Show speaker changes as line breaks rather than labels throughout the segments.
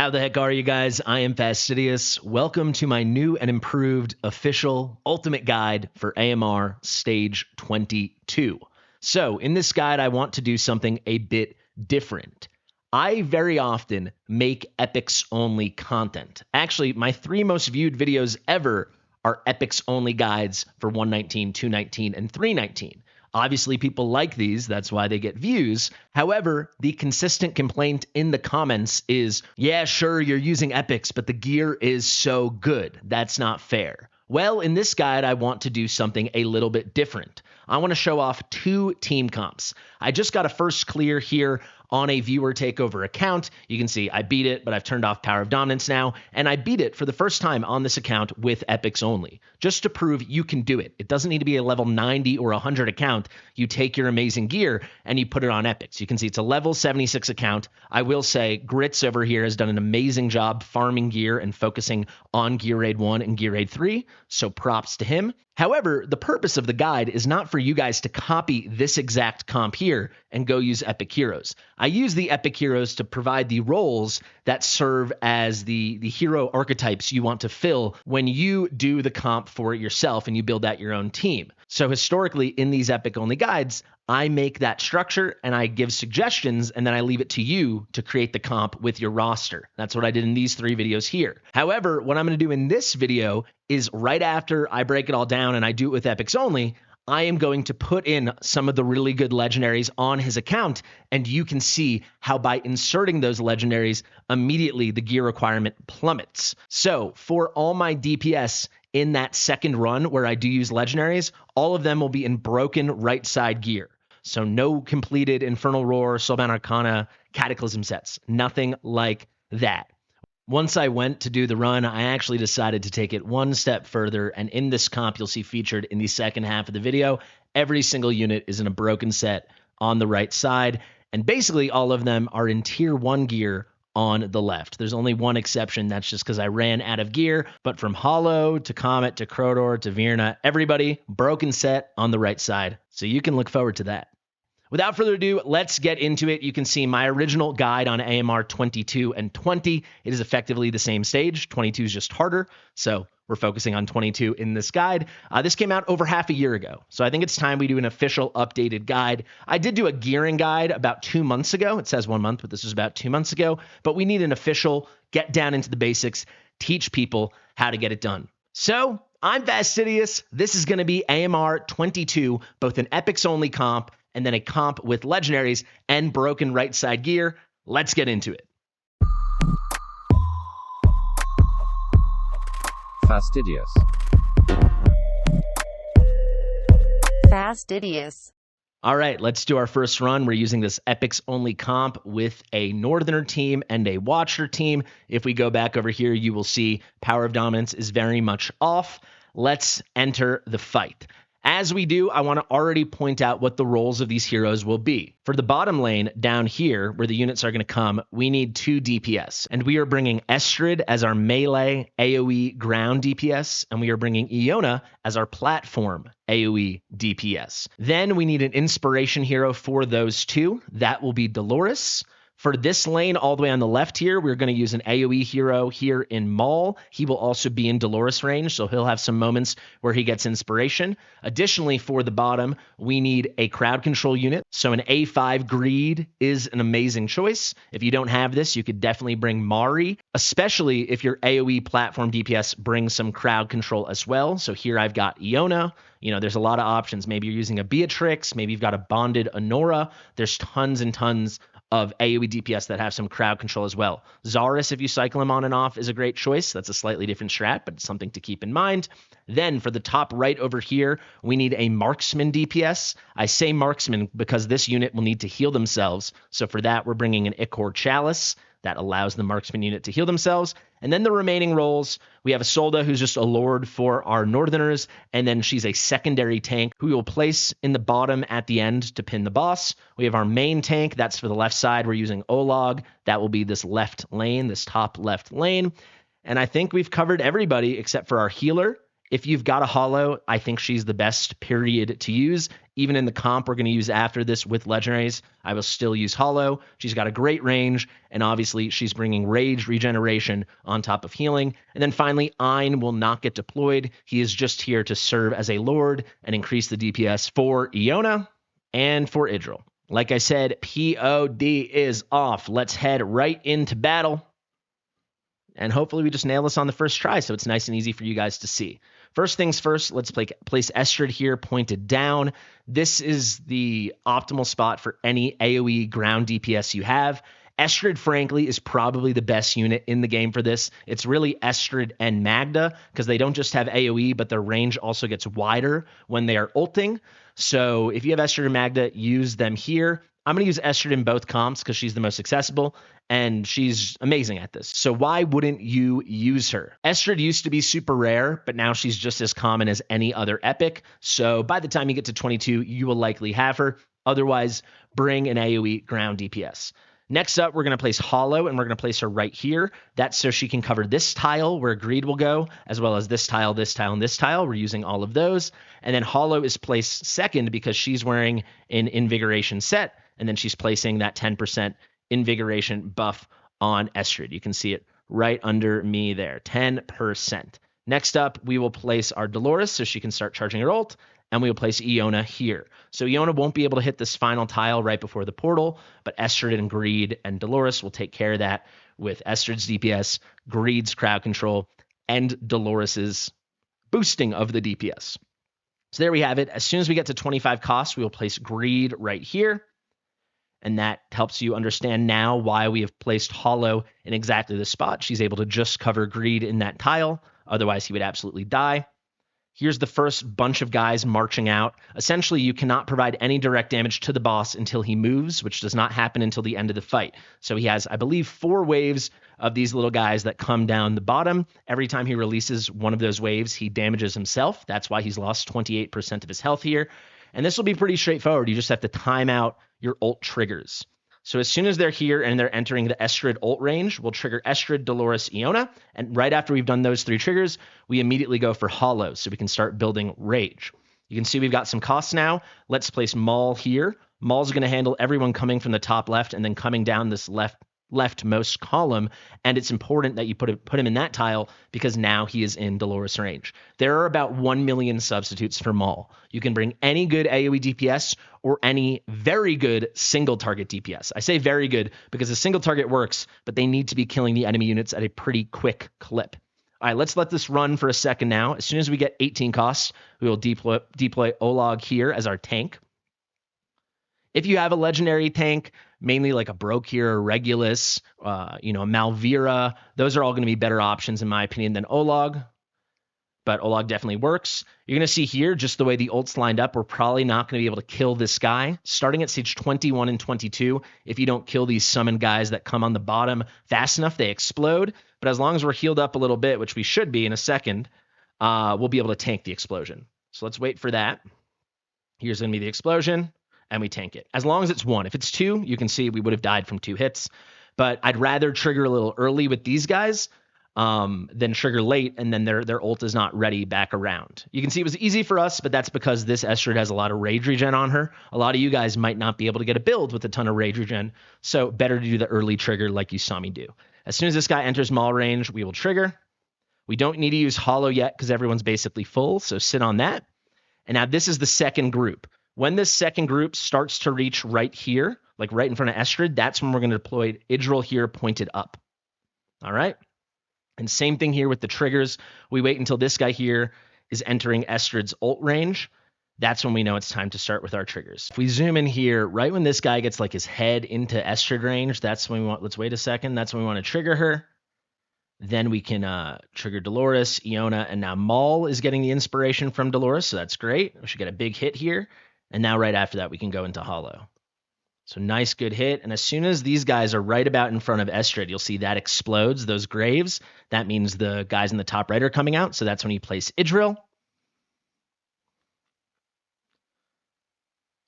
How the heck are you guys? I am Fastidious. Welcome to my new and improved official ultimate guide for AMR Stage 22. So in this guide, I want to do something a bit different. I very often make epics only content. Actually, my 3 most viewed videos ever are epics only guides for 119, 219, and 319. Obviously, people like these. That's why they get views. However, the consistent complaint in the comments is, yeah, sure, you're using epics, but the gear is so good. That's not fair. Well, in this guide, I want to do something a little bit different. I want to show off 2 team comps. I just got a first clear here on a viewer takeover account. You can see I beat it, but I've turned off Power of Dominance now, and I beat it for the first time on this account with epics only, just to prove you can do it. It doesn't need to be a level 90 or 100 account. You take your amazing gear and you put it on epics. You can see it's a level 76 account. I will say Grits over here has done an amazing job farming gear and focusing on Gear Raid 1 and Gear Raid 3, so props to him. However, the purpose of the guide is not for you guys to copy this exact comp here and go use epic heroes. I use the epic heroes to provide the roles that serve as the hero archetypes you want to fill when you do the comp for yourself and you build out your own team. So historically, in these epic only guides, I make that structure and I give suggestions, and then I leave it to you to create the comp with your roster. That's what I did in these 3 videos here. However, what I'm going to do in this video is right after I break it all down and I do it with epics only, I am going to put in some of the really good legendaries on his account, and you can see how by inserting those legendaries, immediately the gear requirement plummets. So for all my DPS in that second run where I do use legendaries, all of them will be in broken right side gear. So no completed Infernal Roar, Soulbound Arcana, Cataclysm sets, nothing like that. Once I went to do the run, I actually decided to take it one step further, and in this comp you'll see featured in the second half of the video, every single unit is in a broken set on the right side, and basically all of them are in tier 1 gear on the left. There's only one exception, that's just because I ran out of gear, but from Hollow to Comet to Crowdor to Virna, everybody broken set on the right side, so you can look forward to that. Without further ado, let's get into it. You can see my original guide on AMR 22 and 20. It is effectively the same stage. 22 is just harder, so we're focusing on 22 in this guide. This came out over half a year ago, so I think it's time we do an official updated guide. I did do a gearing guide about 2 months ago. It says 1 month, but this was about 2 months ago. But we need an official get down into the basics, teach people how to get it done. So I'm Fastidious. This is going to be AMR 22, both an epics only comp and then a comp with legendaries and broken right side gear. Let's get into it.
Fastidious.
Fastidious.
All right, let's do our first run. We're using this epics only comp with a Northerner team and a Watcher team. If we go back over here, you will see Power of Dominance is very much off. Let's enter the fight. As we do, I want to already point out what the roles of these heroes will be. For the bottom lane down here, where the units are going to come, we need 2 DPS. And we are bringing Estrid as our melee AoE ground DPS, and we are bringing Iona as our platform AoE DPS. Then we need an inspiration hero for those 2. That will be Dolores. For this lane all the way on the left here, we're going to use an AoE hero here in Maul. He will also be in Dolores range, so he'll have some moments where he gets inspiration. Additionally, for the bottom, we need a crowd control unit. So an A5 Greed is an amazing choice. If you don't have this, you could definitely bring Mari, especially if your AoE platform DPS brings some crowd control as well. So here I've got Iona. You know, there's a lot of options. Maybe you're using a Beatrix. Maybe you've got a bonded Honora. There's tons and tons of AoE DPS that have some crowd control as well. Zarus, if you cycle him on and off, is a great choice. That's a slightly different strat, but it's something to keep in mind. Then for the top right over here, we need a Marksman DPS. I say Marksman because this unit will need to heal themselves. So for that, we're bringing an Ichor Chalice. That allows the Marksman unit to heal themselves. And then the remaining roles, we have a Solda who's just a Lord for our Northerners, and then she's a secondary tank who we will place in the bottom at the end to pin the boss. We have our main tank, that's for the left side. We're using Olog. That will be this left lane, this top left lane. And I think we've covered everybody except for our healer. If you've got a Hollow, I think she's the best period to use. Even in the comp we're going to use after this with legendaries, I will still use Hollow. She's got a great range, and obviously she's bringing rage regeneration on top of healing. And then finally, Ein will not get deployed. He is just here to serve as a lord and increase the DPS for Iona and for Idril. Like I said, POD is off. Let's head right into battle. And hopefully we just nail this on the first try so it's nice and easy for you guys to see. First things first, let's place Estrid here pointed down. This is the optimal spot for any AoE ground DPS you have. Estrid, frankly, is probably the best unit in the game for this. It's really Estrid and Magda because they don't just have AoE, but their range also gets wider when they are ulting. So if you have Estrid and Magda, use them here. I'm going to use Estrid in both comps because she's the most accessible, and she's amazing at this. So why wouldn't you use her? Estrid used to be super rare, but now she's just as common as any other epic. So by the time you get to 22, you will likely have her. Otherwise, bring an AoE ground DPS. Next up, we're going to place Hollow, and we're going to place her right here. That's so she can cover this tile where Greed will go, as well as this tile, this tile, and this tile. We're using all of those. And then Hollow is placed second because she's wearing an Invigoration set, and then she's placing that 10% Invigoration buff on Estrid. You can see it right under me there, 10%. Next up, we will place our Dolores so she can start charging her ult, and we will place Iona here. So Iona won't be able to hit this final tile right before the portal, but Estrid and Greed and Dolores will take care of that with Estrid's DPS, Greed's crowd control, and Dolores's boosting of the DPS. So there we have it. As soon as we get to 25 cost, we will place Greed right here. And that helps you understand now why we have placed Hollow in exactly the spot. She's able to just cover Greed in that tile. Otherwise, he would absolutely die. Here's the first bunch of guys marching out. Essentially, you cannot provide any direct damage to the boss until he moves, which does not happen until the end of the fight. So he has, I believe, 4 waves of these little guys that come down the bottom. Every time he releases one of those waves, he damages himself. That's why he's lost 28% of his health here. And this will be pretty straightforward. You just have to time out your ult triggers. So as soon as they're here and they're entering the Estrid ult range, we'll trigger Estrid, Dolores, Iona. And right after we've done those 3 triggers, we immediately go for Hollow so we can start building Rage. You can see we've got some costs now. Let's place Maul here. Maul's going to handle everyone coming from the top left and then coming down this leftmost column, and it's important that you put him in that tile because now he is in Dolores range. There are about 1 million substitutes for Maul. You can bring any good AoE DPS or any very good single target DPS. I say very good because a single target works, but they need to be killing the enemy units at a pretty quick clip. All right, let's let this run for a second now. As soon as we get 18 costs, we will deploy Olag here as our tank. If you have a legendary tank, mainly like a Brokir or Regulus, Malvira, those are all going to be better options in my opinion than Olag. But Olag definitely works. You're going to see here, just the way the ults lined up, we're probably not going to be able to kill this guy. Starting at stage 21 and 22, if you don't kill these summon guys that come on the bottom fast enough, they explode. But as long as we're healed up a little bit, which we should be in a second, we'll be able to tank the explosion. So let's wait for that. Here's going to be the explosion. And we tank it. As long as it's 1. If it's 2, you can see we would have died from 2 hits. But I'd rather trigger a little early with these guys than trigger late, and then their ult is not ready back around. You can see it was easy for us, but that's because this Estrid has a lot of rage regen on her. A lot of you guys might not be able to get a build with a ton of rage regen, so better to do the early trigger like you saw me do. As soon as this guy enters Maul range, we will trigger. We don't need to use Hollow yet because everyone's basically full, so sit on that. And now this is the second group. When this second group starts to reach right here, like right in front of Estrid, that's when we're going to deploy Idril here pointed up. All right. And same thing here with the triggers. We wait until this guy here is entering Estrid's ult range. That's when we know it's time to start with our triggers. If we zoom in here, right when this guy gets like his head into Estrid range, that's when we want, let's wait a second. That's when we want to trigger her. Then we can trigger Dolores, Iona, and now Maul is getting the inspiration from Dolores, so that's great. We should get a big hit here. And now right after that, we can go into Hollow. So nice, good hit. And as soon as these guys are right about in front of Estrid, you'll see that explodes, those graves. That means the guys in the top right are coming out. So that's when you place Idril.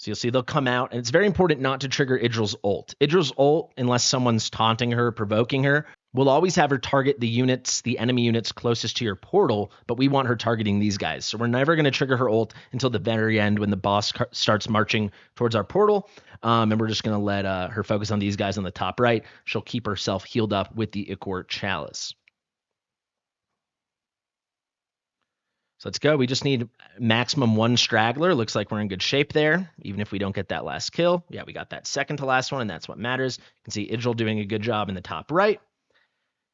So you'll see they'll come out, and it's very important not to trigger Idril's ult. Idril's ult, unless someone's taunting her, provoking her, will always have her target the units, the enemy units closest to your portal, but we want her targeting these guys. So we're never going to trigger her ult until the very end when the boss starts marching towards our portal, and we're just going to let her focus on these guys on the top right. She'll keep herself healed up with the Ichor Chalice. So let's go. We just need maximum 1 straggler. Looks like we're in good shape there, even if we don't get that last kill. Yeah, we got that second to last one, and that's what matters. You can see Idril doing a good job in the top right.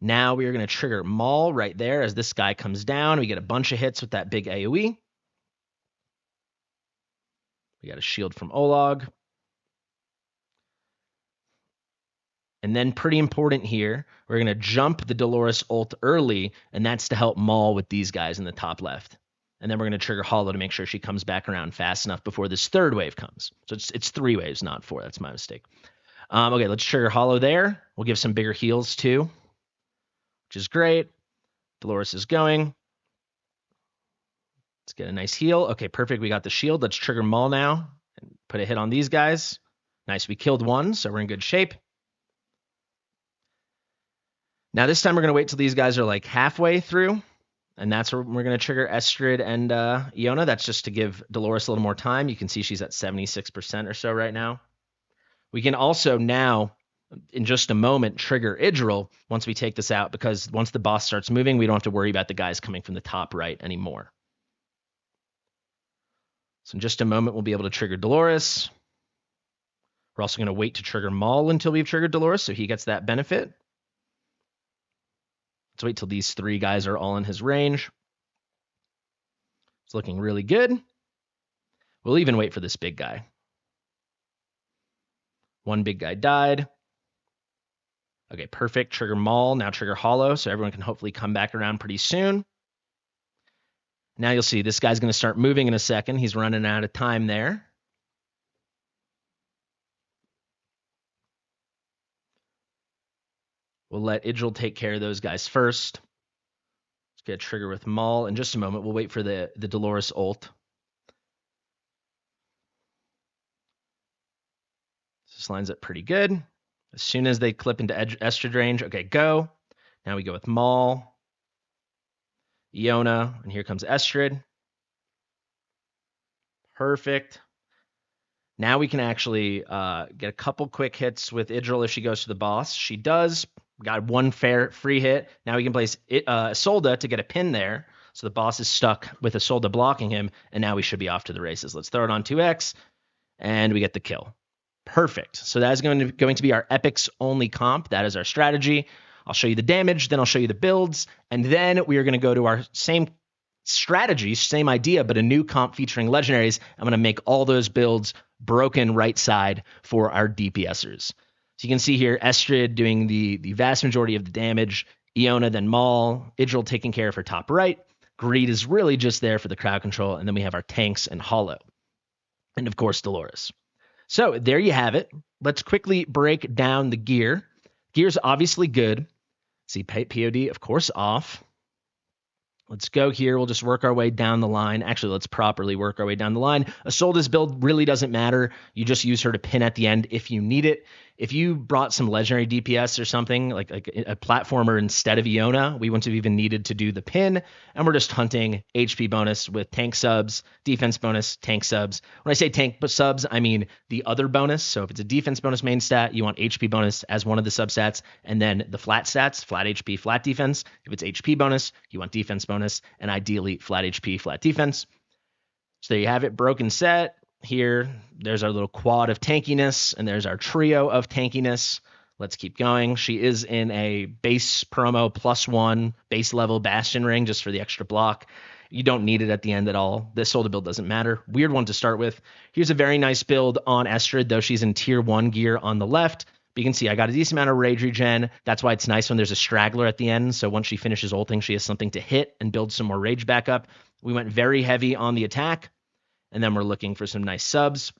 Now we are going to trigger Maul right there as this guy comes down. We get a bunch of hits with that big AoE. We got a shield from Olog. And then pretty important here, we're going to jump the Dolores ult early, and that's to help Maul with these guys in the top left. And then we're going to trigger Hollow to make sure she comes back around fast enough before this third wave comes. So it's 3 waves, not 4. That's my mistake. Okay, let's trigger Hollow there. We'll give some bigger heals too, which is great. Dolores is going. Let's get a nice heal. Okay, perfect. We got the shield. Let's trigger Maul now and put a hit on these guys. Nice. We killed one, so we're in good shape. Now this time we're going to wait till these guys are like halfway through, and that's where we're going to trigger Estrid and Iona. That's just to give Dolores a little more time. You can see she's at 76% or so right now. We can also now, in just a moment, trigger Idril once we take this out, because once the boss starts moving, we don't have to worry about the guys coming from the top right anymore. So in just a moment, we'll be able to trigger Dolores. We're also going to wait to trigger Maul until we've triggered Dolores, so he gets that benefit. Let's wait till these 3 guys are all in his range. It's looking really good. We'll even wait for this big guy. 1 big guy died. Okay, perfect. Trigger Maul, now trigger Hollow, so everyone can hopefully come back around pretty soon. Now you'll see this guy's going to start moving in a second. He's running out of time there. We'll let Idril take care of those guys first. Let's get a trigger with Maul. In just a moment, we'll wait for the Dolores ult. This lines up pretty good. As soon as they clip into Estrid range, okay, go. Now we go with Maul, Iona, and here comes Estrid. Perfect. Now we can actually get a couple quick hits with Idril if she goes to the boss. She does. Got 1 free hit. Now we can place Isolde to get a pin there. So the boss is stuck with Isolde blocking him, and now we should be off to the races. Let's throw it on 2x, and we get the kill. Perfect. So that is going to be our epics only comp. That is our strategy. I'll show you the damage, then I'll show you the builds, and then we are going to go to our same strategy, same idea, but a new comp featuring legendaries. I'm going to make all those builds broken right side for our DPSers. So you can see here, Estrid doing the vast majority of the damage, Iona, then Maul, Idril taking care of her top right. Greed is really just there for the crowd control, and then we have our tanks and Hollow. And of course, Dolores. So there you have it. Let's quickly break down the gear. Gear's obviously good. See, POD, of course, off. Let's go here. We'll just work our way down the line. Actually, let's properly work our way down the line. Isolde's build really doesn't matter. You just use her to pin at the end if you need it. If you brought some legendary DPS or something, like a platformer instead of Iona, we wouldn't have even needed to do the pin. And we're just hunting HP bonus with tank subs, defense bonus, tank subs. When I say tank subs, I mean the other bonus. So if it's a defense bonus main stat, you want HP bonus as one of the substats, and then the flat stats, flat HP, flat defense. If it's HP bonus, you want defense bonus, and ideally flat HP, flat defense. So there you have it, broken set. Here, there's our little quad of tankiness, and there's our trio of tankiness. Let's keep going. She is in a base promo +1 base level Bastion ring just for the extra block. You don't need it at the end at all. This Solda build doesn't matter. Weird one to start with. Here's a very nice build on Estrid, though she's in tier 1 gear on the left. But you can see I got a decent amount of rage regen. That's why it's nice when there's a straggler at the end. So once she finishes ulting, she has something to hit and build some more rage back up. We went very heavy on the attack. And then we're looking for some nice subs.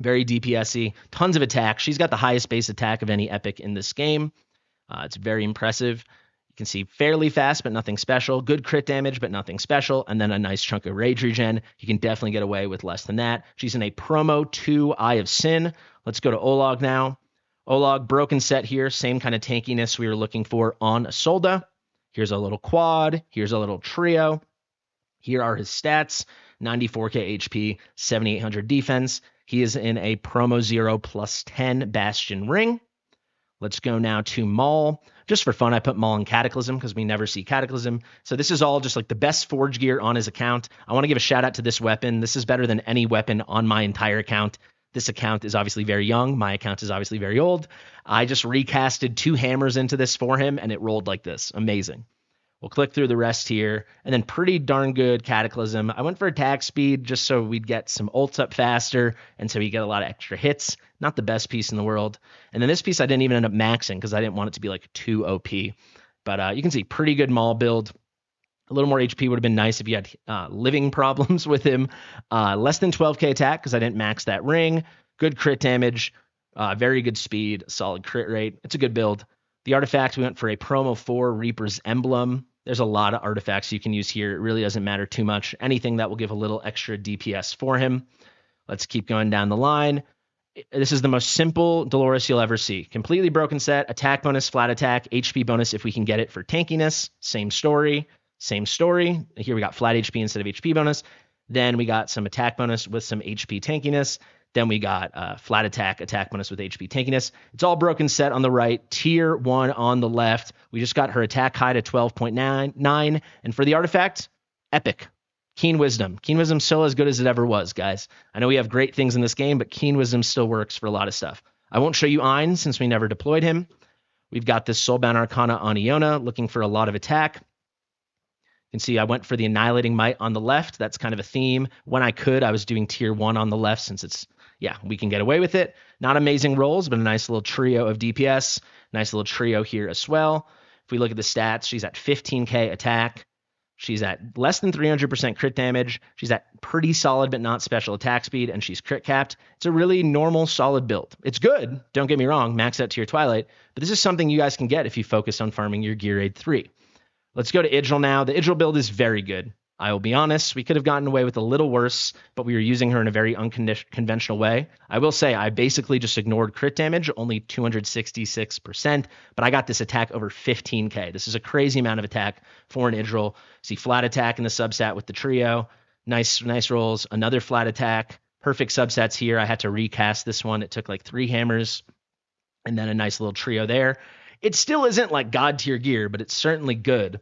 Very DPS-y. Tons of attack. She's got the highest base attack of any epic in this game. It's very impressive. You can see fairly fast, but nothing special. Good crit damage, but nothing special. And then a nice chunk of rage regen. You can definitely get away with less than that. She's in a promo 2 Eye of Sin. Let's go to Olog now. Olog, broken set here. Same kind of tankiness we were looking for on Isolde. Here's a little quad. Here's a little trio. Here are his stats. 94k HP, 7800 defense. He is in a promo 0 plus 10 Bastion Ring. Let's go now to Maul. Just for fun, I put Maul in Cataclysm because we never see Cataclysm. So this is all just like the best Forge gear on his account. I want to give a shout out to this weapon. This is better than any weapon on my entire account. This account is obviously very young. My account is obviously very old. I just recasted 2 hammers into this for him, and it rolled like this. Amazing. We'll click through the rest here, and then pretty darn good Cataclysm. I went for attack speed just so we'd get some ults up faster, and so you get a lot of extra hits. Not the best piece in the world. And then this piece I didn't even end up maxing because I didn't want it to be like too OP. But you can see pretty good Maul build. A little more HP would have been nice if you had living problems with him. Less than 12k attack because I didn't max that ring. Good crit damage. Very good speed. Solid crit rate. It's a good build. The artifact, we went for a promo 4 Reaper's Emblem. There's a lot of artifacts you can use here. It really doesn't matter too much. Anything that will give a little extra DPS for him. Let's keep going down the line. This is the most simple Dolores you'll ever see. Completely broken set, attack bonus, flat attack, HP bonus if we can get it for tankiness. Same story. Same story. Here we got flat HP instead of HP bonus. Then we got some attack bonus with some HP tankiness. Then we got flat attack bonus with HP tankiness. It's all broken set on the right, tier 1 on the left. We just got her attack high to 12.9. And for the artifact, epic. Keen Wisdom. Keen Wisdom still as good as it ever was, guys. I know we have great things in this game, but Keen Wisdom still works for a lot of stuff. I won't show you Ein since we never deployed him. We've got this Soulbound Arcana on Iona, looking for a lot of attack. You can see I went for the Annihilating Might on the left. That's kind of a theme. When I could, I was doing tier 1 on the left since it's, yeah, we can get away with it. Not amazing rolls, but a nice little trio of DPS. Nice little trio here as well. If we look at the stats, she's at 15k attack. She's at less than 300% crit damage. She's at pretty solid but not special attack speed, and she's crit capped. It's a really normal, solid build. It's good, don't get me wrong, max out tier Twilight, but this is something you guys can get if you focus on farming your Gear Aid 3. Let's go to Idril now. The Idril build is very good. I will be honest, we could have gotten away with a little worse, but we were using her in a very unconventional way. I will say I basically just ignored crit damage, only 266%, but I got this attack over 15k. This is a crazy amount of attack for an Idril. See flat attack in the substat with the trio. Nice rolls. Another flat attack. Perfect substats here. I had to recast this one. It took like 3 hammers and then a nice little trio there. It still isn't like god tier gear, but it's certainly good.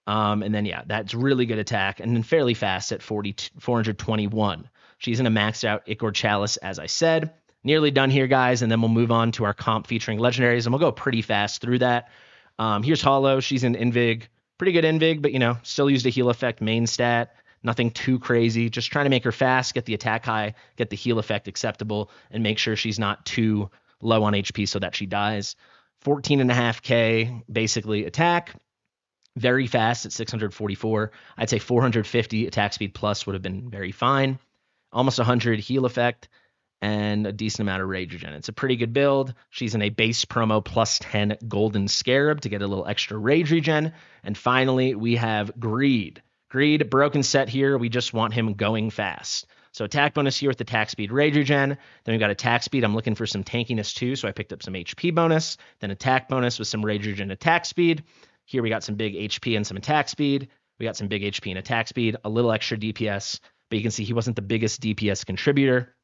And then, yeah, that's really good attack. And then fairly fast at 421. She's in a maxed out Ichor Chalice, as I said. Nearly done here, guys. And then we'll move on to our comp featuring legendaries, and we'll go pretty fast through that. Here's Hollow. She's in Invig. Pretty good Invig, but, you know, still used a heal effect main stat. Nothing too crazy. Just trying to make her fast, get the attack high, get the heal effect acceptable, and make sure she's not too low on HP so that she dies. 14.5k basically attack. Very fast at 644. I'd say 450 attack speed plus would have been very fine. Almost 100 heal effect and a decent amount of rage regen. It's a pretty good build. She's in a base promo plus 10 golden scarab to get a little extra rage regen. And finally, we have Greed. Greed, broken set here. We just want him going fast. So attack bonus here with attack speed, rage regen. Then we've got attack speed. I'm looking for some tankiness too, so I picked up some HP bonus. Then attack bonus with some rage regen attack speed. Here we got some big HP and some attack speed. We got some big HP and attack speed, a little extra DPS, but you can see he wasn't the biggest DPS contributor.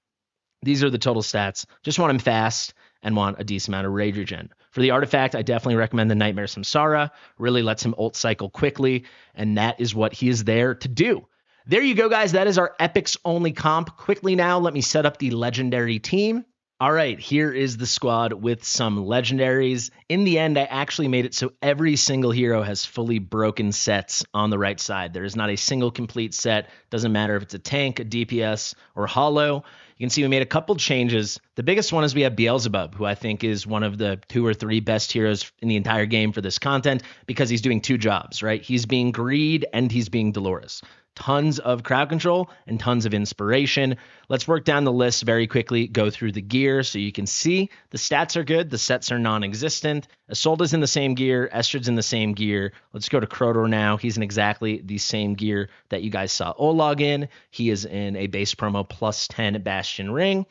These are the total stats. Just want him fast and want a decent amount of rage regen. For the artifact, I definitely recommend the Nightmare Samsara. Really lets him ult cycle quickly, and that is what he is there to do. There you go, guys. That is our Epics only comp. Quickly now, let me set up the legendary team. All right, here is the squad with some legendaries. In the end, I actually made it so every single hero has fully broken sets on the right side. There is not a single complete set. Doesn't matter if it's a tank, a DPS, or hollow. You can see we made a couple changes. The biggest one is we have Beelzebub, who I think is one of the 2 or 3 best heroes in the entire game for this content because he's doing 2 jobs, right? He's being Greed and he's being Dolores. tons of crowd control and tons of inspiration. Let's work down the list very quickly, go through the gear so you can see the stats are good. The sets are non-existent. Isolde's in the same gear. Estrid's in the same gear. Let's go to Crowdor now. He's in exactly the same gear that you guys saw Olag in. He is in a base promo +10 Bastion ring.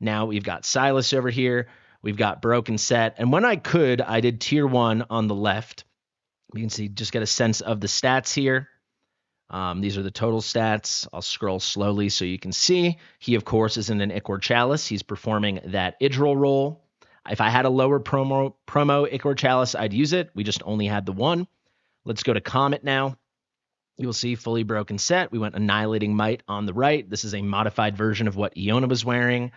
Now we've got Silas over here. We've got Broken Set. And when I could, I did tier 1 on the left. You can see, just get a sense of the stats here. These are the total stats. I'll scroll slowly so you can see. He, of course, is in an Ichor Chalice. He's performing that Idril role. If I had a lower promo Ichor Chalice, I'd use it. We just only had the one. Let's go to Comet now. You'll see fully Broken Set. We went Annihilating Might on the right. This is a modified version of what Iona was wearing.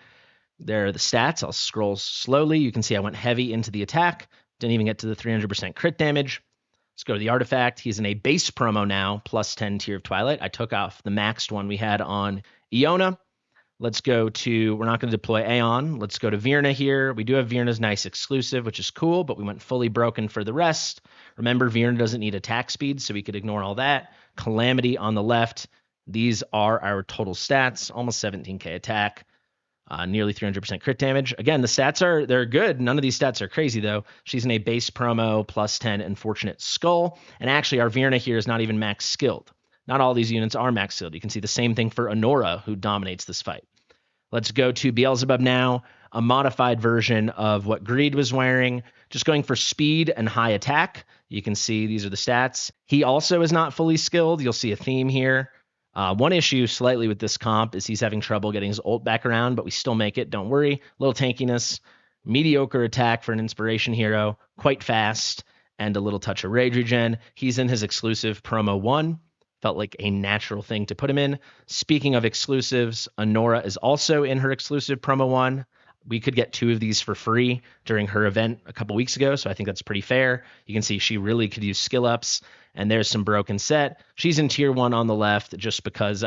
There are the stats. I'll scroll slowly. You can see I went heavy into the attack. Didn't even get to the 300% crit damage. Let's go to the artifact. He's in a base promo now, +10 Tear of Twilight. I took off the maxed one we had on Iona. Let's go to, we're not going to deploy Aeon. Let's go to Virna here. We do have Virna's nice exclusive, which is cool, but we went fully broken for the rest. Remember, Virna doesn't need attack speed, so we could ignore all that. Calamity on the left. These are our total stats, almost 17k attack. Nearly 300% crit damage. Again, the stats they're good. None of these stats are crazy, though. She's in a base promo, +10 Unfortunate Skull. And actually, our Virna here is not even max skilled. Not all these units are max skilled. You can see the same thing for Honora, who dominates this fight. Let's go to Beelzebub now, a modified version of what Greed was wearing. Just going for speed and high attack. You can see these are the stats. He also is not fully skilled. You'll see a theme here. One issue slightly with this comp is he's having trouble getting his ult back around, but we still make it. Don't worry. Little tankiness, mediocre attack for an inspiration hero, quite fast, and a little touch of rage regen. He's in his exclusive promo 1. Felt like a natural thing to put him in. Speaking of exclusives, Honora is also in her exclusive promo 1. We could get 2 of these for free during her event a couple weeks ago, so I think that's pretty fair. You can see she really could use skill ups. And there's some Broken Set. She's in tier 1 on the left just because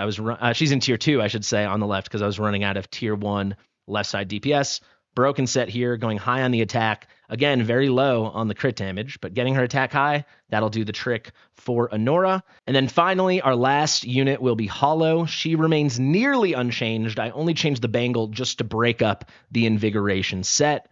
she's in tier 2, I should say, on the left because I was running out of tier 1 left side DPS. Broken Set here, going high on the attack. Again, very low on the crit damage, but getting her attack high, that'll do the trick for Honora. And then finally, our last unit will be Hollow. She remains nearly unchanged. I only changed the bangle just to break up the Invigoration set,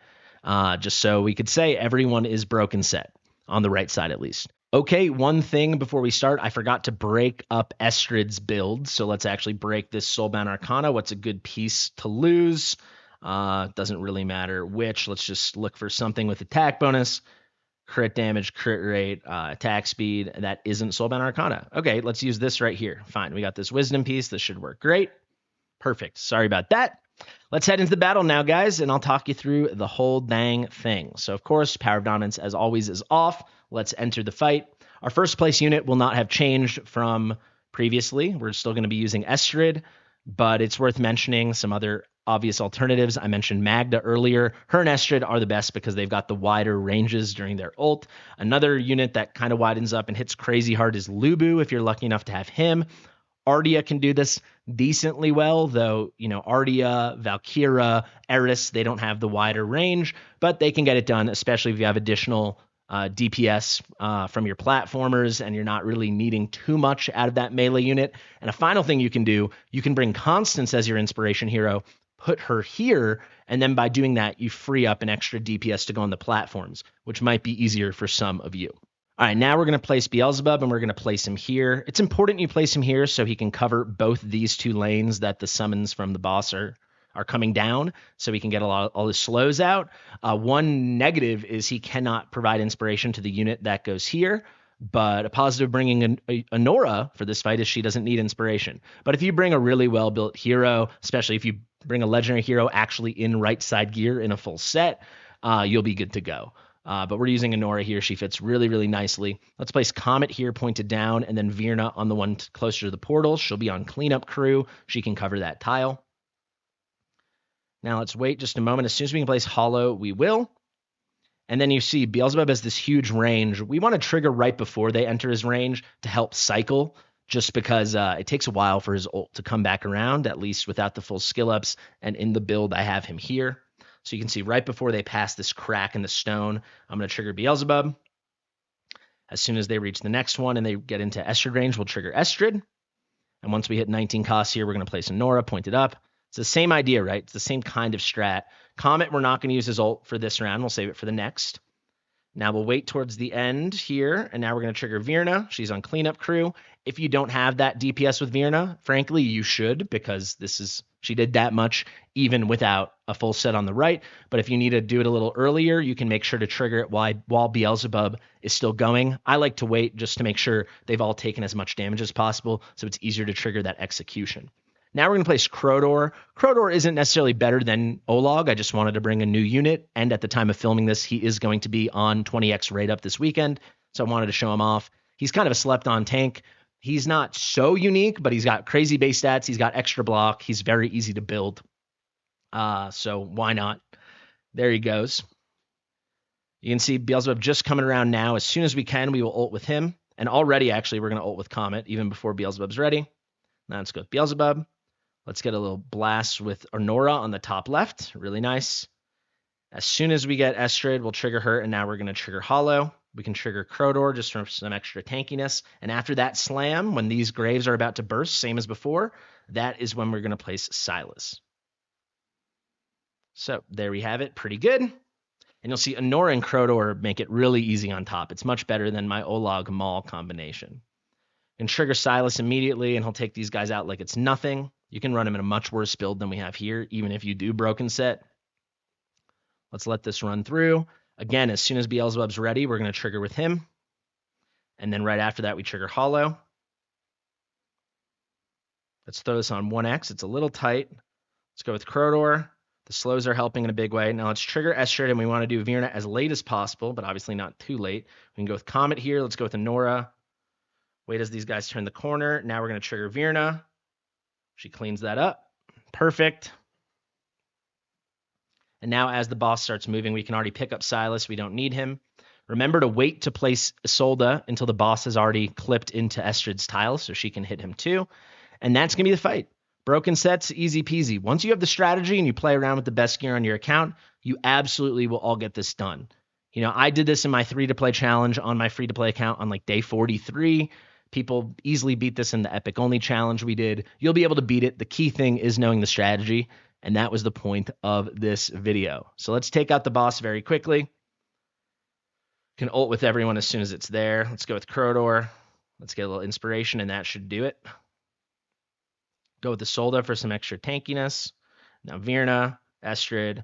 just so we could say everyone is Broken Set, on the right side at least. Okay, one thing before we start, I forgot to break up Estrid's build, so let's actually break this Soulbound Arcana. What's a good piece to lose? Doesn't really matter which. Let's just look for something with attack bonus, crit damage, crit rate, attack speed. That isn't Soulbound Arcana. Okay, let's use this right here. Fine, we got this Wisdom piece. This should work great. Perfect. Sorry about that. Let's head into the battle now, guys, and I'll talk you through the whole dang thing. So, of course, Power of Dominance, as always, is off. Let's enter the fight. Our first place unit will not have changed from previously. We're still going to be using Estrid, but it's worth mentioning some other obvious alternatives. I mentioned Magda earlier. Her and Estrid are the best because they've got the wider ranges during their ult. Another unit that kind of widens up and hits crazy hard is Lubu, if you're lucky enough to have him. Ardia can do this decently well, though, Ardia, Valkyra, Eris, they don't have the wider range, but they can get it done, especially if you have additional DPS from your platformers and you're not really needing too much out of that melee unit. And a final thing you can do, you can bring Constance as your inspiration hero, put her here, and then by doing that, you free up an extra DPS to go on the platforms, which might be easier for some of you. All right, now we're going to place Beelzebub, and we're going to place him here. It's important you place him here so he can cover both these 2 lanes that the summons from the boss are coming down, so we can get all his slows out. One negative is he cannot provide inspiration to the unit that goes here, but a positive bringing a Nora for this fight is she doesn't need inspiration. But if you bring a really well-built hero, especially if you bring a legendary hero actually in right side gear in a full set, you'll be good to go. But we're using Honora here. She fits really, really nicely. Let's place Comet here pointed down, and then Virna on the one closer to the portal. She'll be on cleanup crew. She can cover that tile. Now let's wait just a moment. As soon as we can place Hollow, we will. And then you see Beelzebub has this huge range. We want to trigger right before they enter his range to help cycle, just because it takes a while for his ult to come back around, at least without the full skill ups. And in the build, I have him here. So you can see right before they pass this crack in the stone, I'm going to trigger Beelzebub. As soon as they reach the next one and they get into Estrid range, we'll trigger Estrid. And once we hit 19 costs here, we're going to place a Nora pointed up. It's the same idea, right? It's the same kind of strat. Comet, we're not going to use his ult for this round. We'll save it for the next. Now we'll wait towards the end here, and now we're going to trigger Virna. She's on cleanup crew. If you don't have that DPS with Virna, frankly, you should, because she did that much even without a full set on the right. But if you need to do it a little earlier, you can make sure to trigger it while Beelzebub is still going. I like to wait just to make sure they've all taken as much damage as possible, so it's easier to trigger that execution. Now we're going to place Crodor. Crodor isn't necessarily better than Olog. I just wanted to bring a new unit. And at the time of filming this, he is going to be on 20x rate up this weekend. So I wanted to show him off. He's kind of a slept-on tank. He's not so unique, but he's got crazy base stats. He's got extra block. He's very easy to build. So why not? There he goes. You can see Beelzebub just coming around now. As soon as we can, we will ult with him. And already, actually, we're going to ult with Comet, even before Beelzebub's ready. Now let's go with Beelzebub. Let's get a little blast with Nora on the top left. Really nice. As soon as we get Estrid, we'll trigger her, and now we're going to trigger Hollow. We can trigger Crodor just for some extra tankiness. And after that slam, when these graves are about to burst, same as before, that is when we're going to place Silas. So there we have it. Pretty good. And you'll see Nora and Crodor make it really easy on top. It's much better than my Olog Maul combination. You can trigger Silas immediately, and he'll take these guys out like it's nothing. You can run him in a much worse build than we have here, even if you do broken set. Let's let this run through. Again, as soon as Beelzebub's ready, we're going to trigger with him. And then right after that, we trigger Hollow. Let's throw this on 1x. It's a little tight. Let's go with Crodor. The slows are helping in a big way. Now let's trigger Estrid, and we want to do Virna as late as possible, but obviously not too late. We can go with Comet here. Let's go with Nora. Wait as these guys turn the corner. Now we're going to trigger Virna. She cleans that up. Perfect. And now as the boss starts moving, we can already pick up Silas. We don't need him. Remember to wait to place Isolde until the boss has already clipped into Estrid's tile so she can hit him too. And that's going to be the fight. Broken sets, easy peasy. Once you have the strategy and you play around with the best gear on your account, you absolutely will all get this done. You know, I did this in my free-to-play challenge on my free-to-play account on like day 43. People easily beat this in the Epic Only challenge we did. You'll be able to beat it. The key thing is knowing the strategy, and that was the point of this video. So let's take out the boss very quickly. Can ult with everyone as soon as it's there. Let's go with Crodor. Let's get a little inspiration, and that should do it. Go with the Isolde for some extra tankiness. Now Virna, Estrid,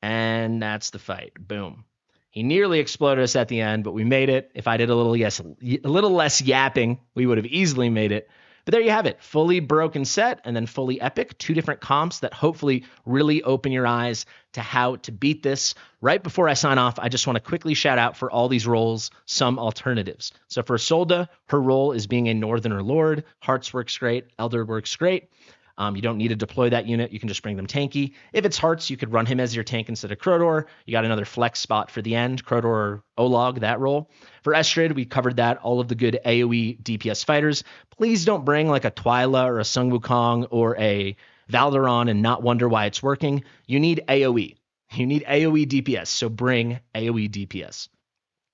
and that's the fight. Boom. He nearly exploded us at the end, but we made it. If I did a little less yapping, we would have easily made it. But there you have it. Fully broken set and then fully epic. 2 different comps that hopefully really open your eyes to how to beat this. Right before I sign off, I just want to quickly shout out for all these roles some alternatives. So for Isolde, her role is being a Northerner Lord. Hearts works great. Elder works great. You don't need to deploy that unit. You can just bring them tanky. If it's Hearts, you could run him as your tank instead of Crodor. You got another flex spot for the end. Crodor or Olog, that role. For Estrid, we covered that. All of the good AoE DPS fighters. Please don't bring like a Twyla or a Sun Wukong or a Valderon and not wonder why it's working. You need AoE. You need AoE DPS, so bring AoE DPS.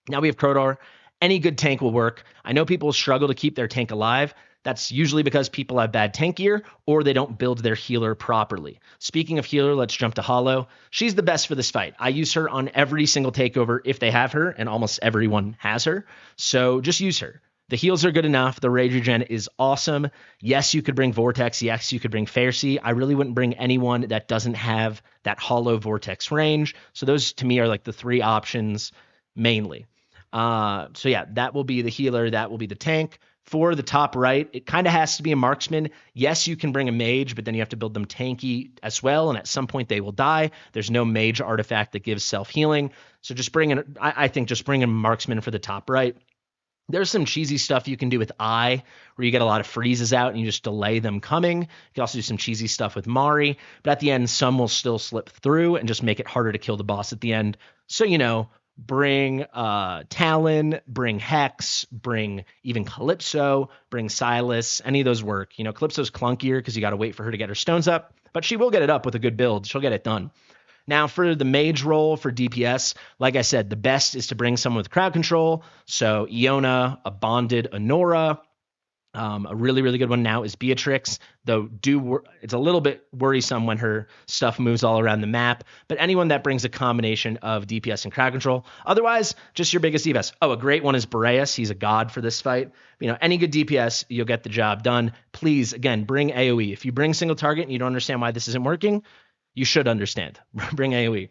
Now we have Crodor. Any good tank will work. I know people struggle to keep their tank alive. That's usually because people have bad tank gear or they don't build their healer properly. Speaking of healer, let's jump to Hollow. She's the best for this fight. I use her on every single takeover if they have her, and almost everyone has her. So just use her. The heals are good enough. The rage regen is awesome. Yes, you could bring Vortex. Yes, you could bring Faircy. I really wouldn't bring anyone that doesn't have that Hollow Vortex range. So those to me are like the 3 options mainly. So yeah, that will be the healer. That will be the tank. For the top right, it kind of has to be a marksman. Yes, you can bring a mage, but then you have to build them tanky as well, and at some point they will die. There's no mage artifact that gives self-healing. So just bring in, I think just bring a marksman for the top right. There's some cheesy stuff you can do with Eye, where you get a lot of freezes out and you just delay them coming. You can also do some cheesy stuff with Mari, but at the end, some will still slip through and just make it harder to kill the boss at the end. So, you know, bring Talon, bring Hex, bring even Calypso, bring Silas. Any of those work. You know, Calypso's clunkier because you got to wait for her to get her stones up, but she will get it up with a good build. She'll get it done. Now, for the mage role for DPS, like I said, the best is to bring someone with crowd control. So Iona, a bonded Honora, A really, really good one now is Beatrix, though it's a little bit worrisome when her stuff moves all around the map, but anyone that brings a combination of DPS and crowd control. Otherwise, just your biggest DPS. Oh, a great one is Boreas. He's a god for this fight. Any good DPS, you'll get the job done. Please, again, bring AoE. If you bring single target and you don't understand why this isn't working, you should understand. Bring AoE.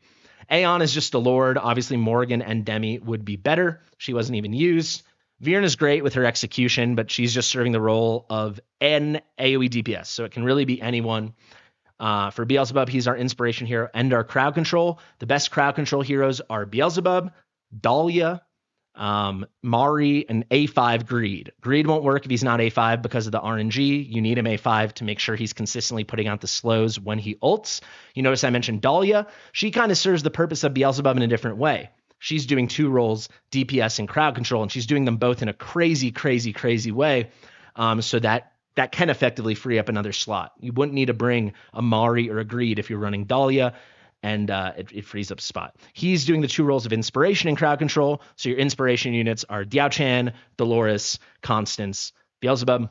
Aeon is just a lord. Obviously, Morgan and Demi would be better. She wasn't even used. Viren is great with her execution, but she's just serving the role of an AoE DPS, so it can really be anyone. For Beelzebub, he's our inspiration hero and our crowd control. The best crowd control heroes are Beelzebub, Dahlia, Mari, and A5 Greed. Greed won't work if he's not A5 because of the RNG. You need him A5 to make sure he's consistently putting out the slows when he ults. You notice I mentioned Dahlia. She kind of serves the purpose of Beelzebub in a different way. She's doing two roles, DPS and crowd control, and she's doing them both in a crazy, crazy, crazy way, so that can effectively free up another slot. You wouldn't need to bring a Mari or a Greed if you're running Dahlia, and it frees up a spot. He's doing the two roles of inspiration and crowd control, so your inspiration units are Diao-Chan, Dolores, Constance, Beelzebub,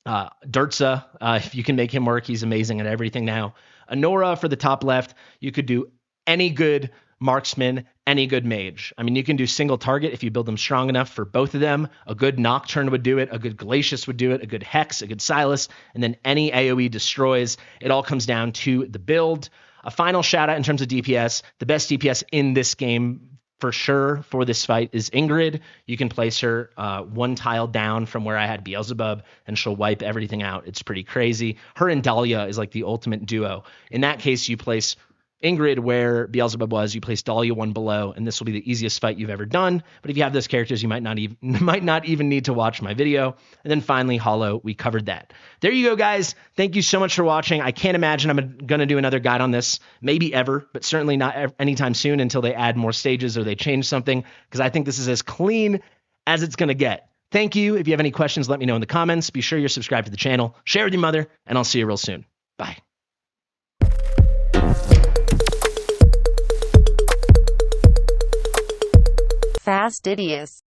Dirtza. If you can make him work, he's amazing at everything now. Anora for the top left. You could do any good marksman, any good mage. I mean, you can do single target if you build them strong enough for both of them. A good Nocturne would do it, a good Glacius would do it, a good Hex, a good Silas, and then any AoE destroys. It all comes down to the build. A final shout out in terms of DPS. The best DPS in this game for sure for this fight is Ingrid. You can place her one tile down from where I had Beelzebub, and she'll wipe everything out. It's pretty crazy. Her and Dahlia is like the ultimate duo. In that case, you place Ingrid where Beelzebub was, you place Dahlia one below, and this will be the easiest fight you've ever done. But if you have those characters, you might not even need to watch my video. And then finally, Hollow, we covered that. There you go, guys. Thank you so much for watching. I can't imagine I'm going to do another guide on this, maybe ever, but certainly not anytime soon until they add more stages or they change something, because I think this is as clean as it's going to get. Thank you. If you have any questions, let me know in the comments. Be sure you're subscribed to the channel, share with your mother, and I'll see you real soon. Bye.
Fastidious.